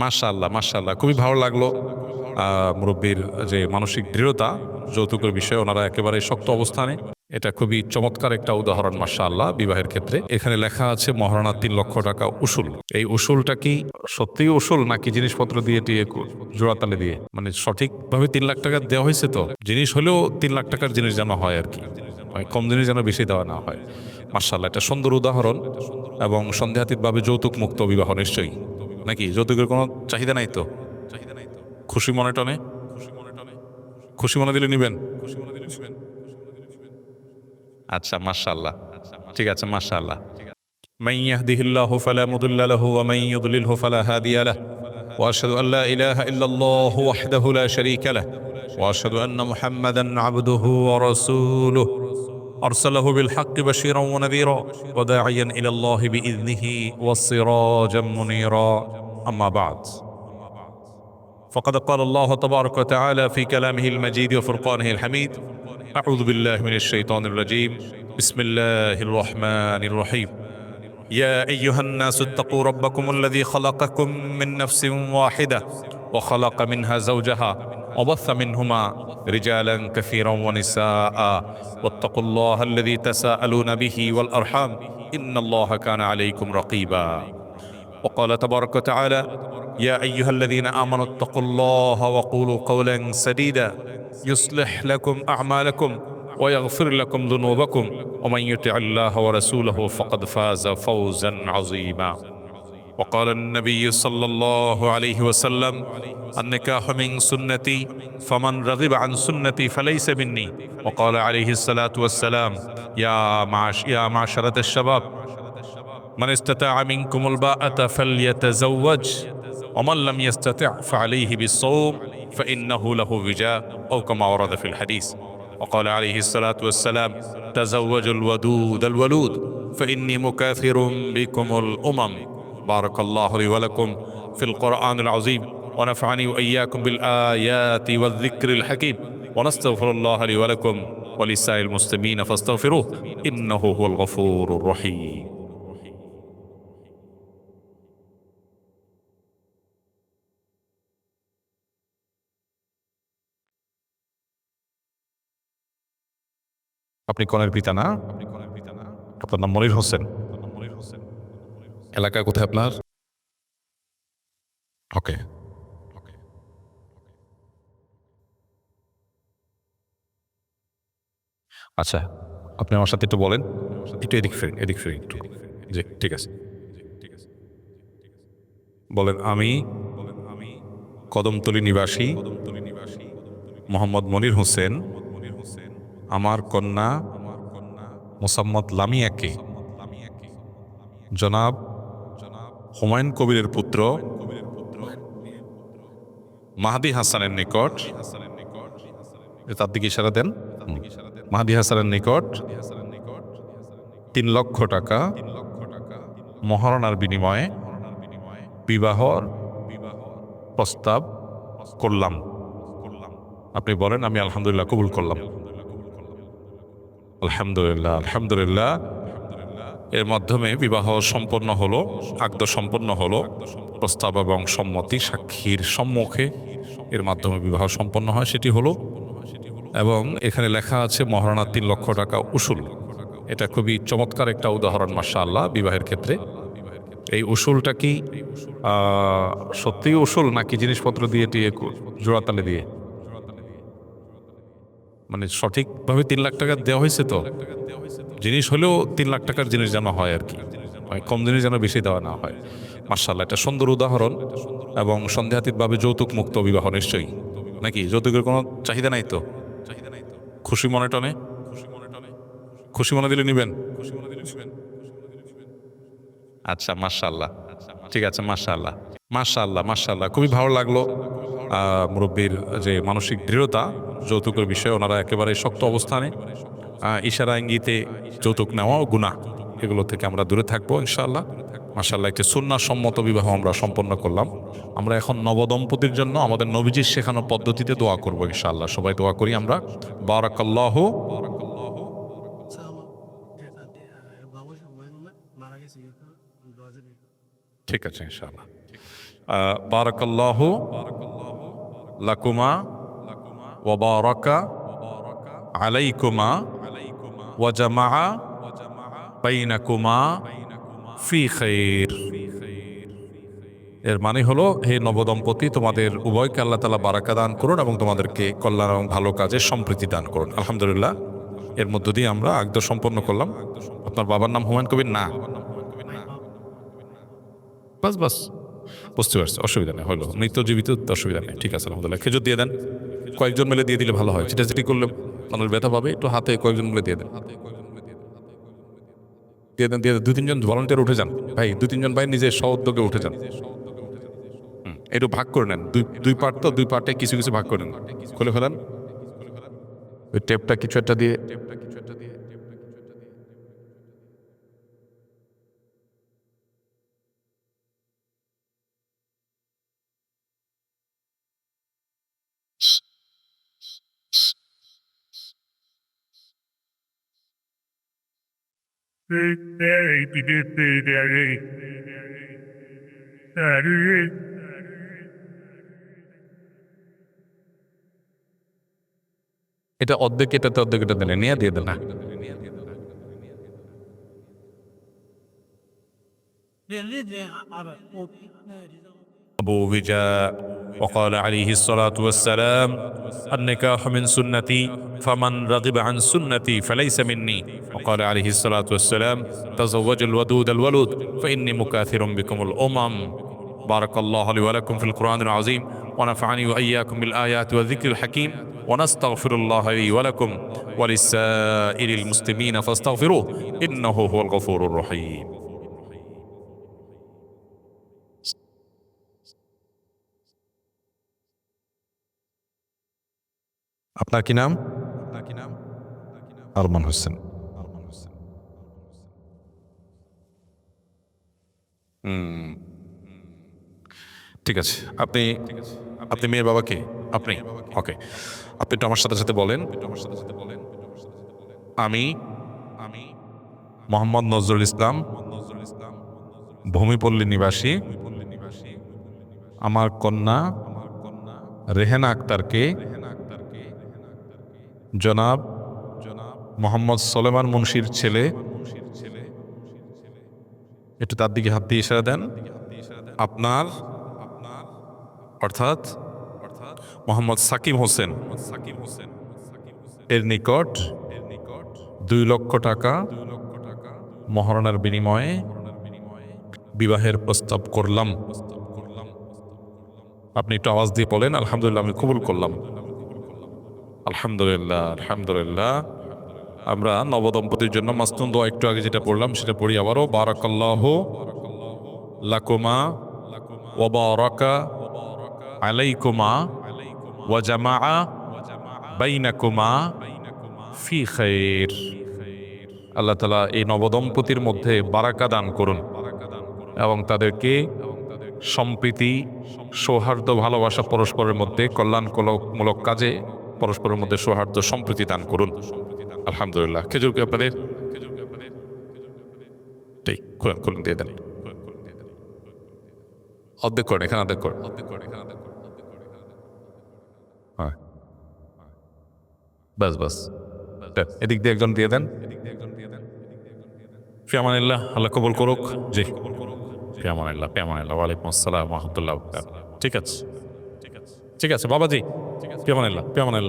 মাশাআল্লাহ, মাশাআল্লাহ। খুবই ভালো লাগলো মুরব্বির যে মানসিক দৃঢ়তা যৌতুকের বিষয়ে ওনারা একেবারে শক্ত অবস্থানে। এটা খুবই চমৎকার একটা উদাহরণ মাশাআল্লাহ বিবাহের ক্ষেত্রে। এখানে লেখা আছে মহারণা ৳৩,০০,০০০ উসুল। এই উসুলটা কি সত্যিই উসুল নাকি জিনিসপত্র দিয়ে টিয়ে জোড়াতালি দিয়ে? মানে সঠিকভাবে ৳৩,০০,০০০ দেওয়া হইছে তো? জিনিস হলেও ৳৩,০০,০০০ জিনিস যেন হয় আরকি। কম জিনিস যেন বেশি দেওয়া না হয়। মাশাআল্লাহ, এটা সুন্দর উদাহরণ এবং সন্দেহাতীতভাবে যৌতুক মুক্ত বিবাহ নিশ্চয়ই। নাকি যৌতুকের কোনো চাহিদা নাই তো? খুশি মনে টনে? খুশি মনে দিলে নিবেন? আচ্ছা, মাশাআল্লাহ। ঠিক আছে, মাশাআল্লাহ। من يهده الله فلا مضل له ومن يضلله فلا هادي له واشهد ان لا اله الا الله وحده لا شريك له واشهد ان محمدا عبده ورسوله ارسله بالحق بشيرا ونذيرا وداعيا الى الله باذنه وسراجا منيرا اما بعد فقد قال الله تبارك وتعالى في كلامه المجيد وفرقانه الحميد اعوذ بالله من الشيطان الرجيم بسم الله الرحمن الرحيم يا أيها الناس اتقوا ربكم الذي خلقكم من نفس واحدة وخلق منها زوجها وبث منهما رجالا كثيرا ونساء واتقوا الله الذي تساءلون به والأرحام إن الله كان عليكم رقيبا وقال تبارك وتعالى يا أيها الذين آمنوا اتقوا الله وقولوا قولا سديدا يصلح لكم أعمالكم ويغفر لكم ذنوبكم ومن يطع الله ورسوله فقد فاز فوزا عظيما وقال النبي صلى الله عليه وسلم النكاح من سنتي فمن رغب عن سنتي فليس مني وقال عليه الصلاة والسلام يا معشرة الشباب من استطاع منكم الباءة فليتزوج ومن لم يستطع فعليه بالصوم فإنه له وجاء أو كما ورد في الحديث وقال عليه الصلاة والسلام تزوجوا الودود الولود فإني مكاثر بكم الأمم بارك الله لي ولكم في القرآن العظيم ونفعني وإياكم بالآيات والذكر الحكيم ونستغفر الله لي ولكم ولسائر المسلمين فاستغفروه إنه هو الغفور الرحيم আপনি কনের পিতা না? আপনার নাম মনির হোসেন। এলাকা কোথায় আপনার? ওকে। আচ্ছা, আপনি আমার সাথে একটু বলেন। একটু এদিক ফিরেন, এদিক ফিরেন একটু। জি, ঠিক আছে। বলেন, আমি কদমতলী নিবাসী মোহাম্মদ মনির হোসেন আমার কন্যা মোসাম্মদ লামিয়াকে জনাব হুমায়ুন কবিরের পুত্র মাহদী হাসানের নিকট, তার দিকে ইশারা দেন, মাহদী হাসানের নিকট ৳৩,০০,০০০ মহারণার বিনিময়ে বিবাহর প্রস্তাব করলাম। আপনি বলেন, আমি আলহামদুলিল্লাহ কবুল করলাম। আলহামদুলিল্লাহ, আলহামদুলিল্লাহ। এর মাধ্যমে বিবাহ সম্পন্ন হলো, আকদ সম্পন্ন হলো। প্রস্তাব এবং সম্মতি সাক্ষীর সম্মুখে এর মাধ্যমে বিবাহ সম্পন্ন হয়, সেটি হলো। এবং এখানে লেখা আছে মহারণা ৳৩,০০,০০০ উসুল। এটা খুবই চমৎকার একটা উদাহরণ মাশাআল্লাহ বিবাহের ক্ষেত্রে। এই উসুলটা কি সত্যিই উসুল নাকি জিনিসপত্র দিয়ে টিয়ে জোড়াতালি দিয়ে? মানে সঠিকভাবে ৳৩,০০,০০০ দেওয়া হয়েছে তো? জিনিস হলেও ৳৩,০০,০০০ জিনিস যেন হয় আরকি। কম জিনিস যেন বেশি দেওয়া না হয়। মাশাআল্লাহ, এটা সুন্দর উদাহরণ এবং সন্দেহাতীতভাবে যৌতুক মুক্ত বিবাহ নিশ্চয়ই। নাকি যৌতুকের কোনো চাহিদা নাই তো? খুশি মনে টনে? খুশি মনে দিলে নিবেন? আচ্ছা, মাশাআল্লাহ। ঠিক আছে, মাশাআল্লাহ। মাশাআল্লাহ, মাশাআল্লাহ। খুবই ভালো লাগলো মুরব্বির যে মানসিক দৃঢ়তা যৌতুকের বিষয়ে ওনারা একেবারে শক্ত অবস্থানে। ইশারা ইঙ্গিতে যৌতুক নেওয়াও গুনাহ, এগুলো থেকে আমরা দূরে থাকবো ইনশাআল্লাহ। মাশাআল্লাহ, একটি সুন্নাহসম্মত বিবাহ আমরা সম্পন্ন করলাম। আমরা এখন নবদম্পতির জন্য আমাদের নবীজির শেখানো পদ্ধতিতে দোয়া করব ইনশাআল্লাহ। সবাই দোয়া করি আমরা। বারাকাল্লাহু। ঠিক আছে ইনশাআল্লাহ। বারাকাল্লাহু লাকুমা ওয়া বারাকা আলাইকুমা ওয়া জামাআ বাইনাকুমা ফি খাইর। এর মানে হলো, হে নবদম্পতি, তোমাদের উভয়কে আল্লাহ তাআলা বারাকা দান করুন এবং তোমাদেরকে কল্যাণ এবং ভালো কাজে সম্প্রীতি দান করুন। আলহামদুলিল্লাহ, এর মধ্য দিয়ে আমরা আকদ সম্পন্ন করলাম। আপনার বাবার নাম হুমায়ুন কবির? না, বাস বাস, বুঝতে পারছি, অসুবিধা নেই, হলো মৃত জীবিত অসুবিধা নেই, ঠিক আছে আলহামদুলিল্লাহ। খেজুর দিয়ে দেন, কয়েকজন মিলে দিয়ে দিলে ভালো হয়, চিটাচিটি করলে মানুষ ব্যথা পাবে, একটু হাতে কয়েকজন মিলে দিয়ে দেন, দিয়ে দেন, দিয়ে দেন। 2-3 জন ভলান্টিয়ার উঠে যান ভাই, 2-3 জন ভাই নিজে স্ব-উদ্যোগে উঠে যান। একটু ভাগ করে নেন, দুই পার্ট তো, দুই পার্টে কিছু কিছু ভাগ করে নেন, খুলে ফেলেন ওই টেপটা কিছু একটা দিয়ে। এটা অর্ধেক, এটাতে অর্ধেক, এটা দেন, নিয়ে দিয়ে দেন না। أبو وجاء وقال عليه الصلاة والسلام: النكاح من سنتي فمن رغب عن سنتي فليس مني. وقال عليه الصلاة والسلام: تزوج الودود الولود فإني مكاثر بكم الأمم. بارك الله لي ولكم في القرآن العظيم، ونفعني وإياكم بالآيات والذكر الحكيم، ونستغفر الله لي ولكم ولسائر المسلمين فاستغفروه إنه هو الغفور الرحيم. আপনার কি নাম? আরমান হোসেন। ঠিক আছে, আপনি আপনি মেয়ের বাবা কে? আপনি, ওকে। আপনি একটু আমার সাথে সাথে বলেন, আমি মোহাম্মদ নজরুল ইসলাম, ভূমিপল্লী নিবাসী, আমার কন্যা রেহেনা আক্তারকে জনাব মোহাম্মদ সোলেমান মুন্সির ছেলে, একটু তার দিকে হাত দিয়ে ইশারা দেন, আপনার অর্থাৎ মোহাম্মদ সাকিব হোসেন এর নিকট 2 লক্ষ টাকা মহারণার বিনিময়ে বিবাহের প্রস্তাব করলাম। আপনি একটু আওয়াজ দিয়ে বলেন, আলহামদুলিল্লাহ, আমি কবুল করলাম। আলহামদুলিল্লাহ, আলহামদুলিল্লাহ। আমরা নবদম্পতির জন্য মাসনুন দোয়া একটু আগে যেটা পড়লাম সেটা পড়ি আবারও। বারাকাল্লাহু লাকুমা ওয়া বারাকা আলাইকুমা ওয়া জামাআ বাইনাকুমা ফি খাইর। আল্লাহ তাআলা এই নবদম্পতির মধ্যে বারাকা দান করুন এবং তাদেরকে সম্প্রীতি, সৌহার্দ্য, ভালোবাসা, পরস্পরের মধ্যে কল্যাণমূলক কাজে পরস্পরের মধ্যে সৌহার্দ্য সম্প্রীতি দান করুন। আলহামদুলিল্লাহ। খেজুর কি আপনাদের? ঠিক, খুলুন, দিয়ে দেন। অর্ধেক করেন, এখানে অর্ধেক করেন। হ্যাঁ, বাস বাস, এদিক দিয়ে একজন দিয়ে দেন। ফি আমানিল্লাহ, আল্লাহ কবুল করুক। জি, ফি আমানিল্লাহ, ফি আমানিল্লাহ। ওয়ালাইকুম আসসালাম ওয়া রাহমাতুল্লাহ। ঠিক আছে, ঠিক আছে বাবাজি, ফি আমানিল্লাহ, ফি আমানিল্লাহ।